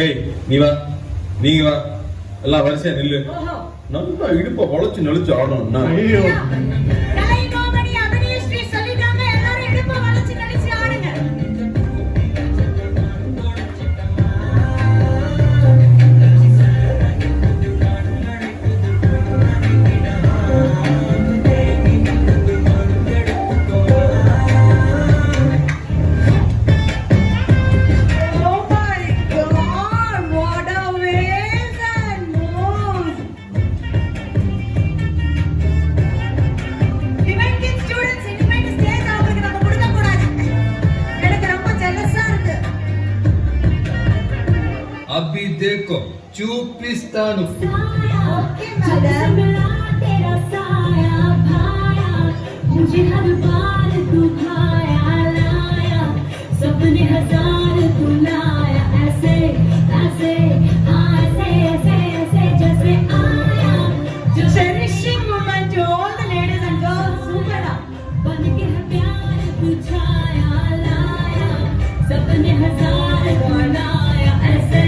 ஏய் நீ வா, நீங்க வா, எல்லாம் வரிசையா நில்லு. நல்லா இடுப்ப வளைச்சு நெளிச்சு ஆடணும்னா ஐயோ अभी देखो चूपिस्तानु मुझे हर बार तू भाया लाया सपने हजार तू लाया ऐसे ऐसे ऐसे ऐसे ऐसे जैसे आया जो cherishing moment to all the ladies and girls super बन के है प्यार तू छाया लाया सपने हजार तू लाया ऐसे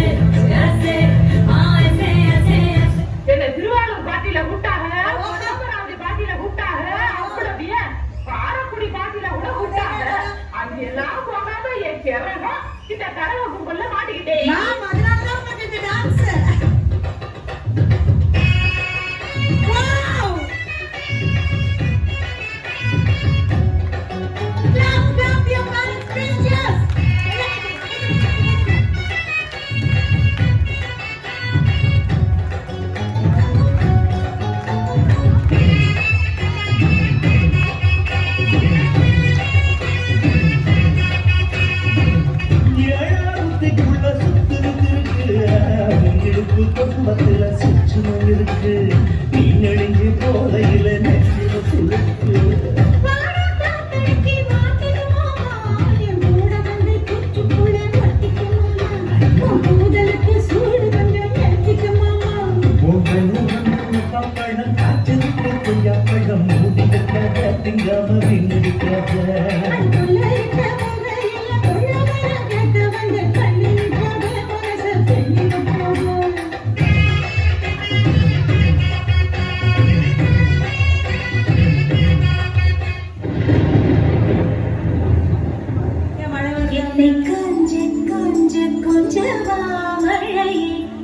ऐसे ऐसे ऐसे என்ன திருவாரூர் பாட்டில விட்டாங்க, கோடம்பராவதி பாட்டில விட்டாங்க, அப்படியே காரக்குடி பாட்டில கூட விட்டாங்க. அது எல்லாம் போகாம என் கிரகம் இந்த கடவை கும்பல்ல மாட்டிக்கிட்டேன்.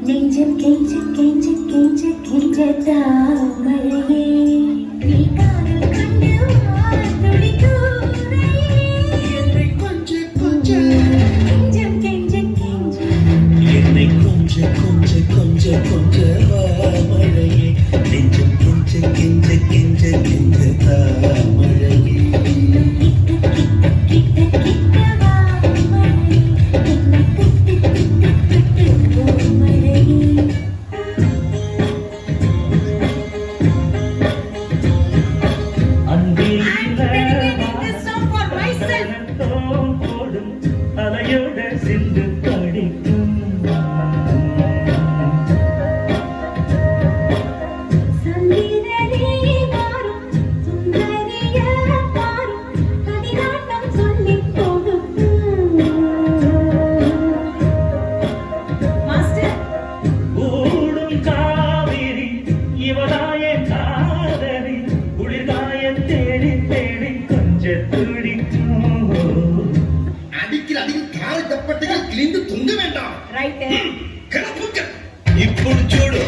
நெஞ்சம் கெஞ்ச கெஞ்ச கெஞ்ச கெஞ்சதா மழையே நீ காதல் கண்டு துடிக்கூரை என்னை கொஞ்ச கொஞ்ச கெஞ்சம் கெஞ்ச கெஞ்ச என்னை கொஞ்ச கொஞ்ச கொஞ்ச கொஞ்ச மழையே நெஞ்சம் கெஞ்ச கெஞ்ச கெஞ்ச கெஞ்சதா மழையே அடிக்கிற அடியில் காலை தப்பட்டுகள் கிழிந்து தொங்க வேண்டாம். ரைட் இப்படி சூடு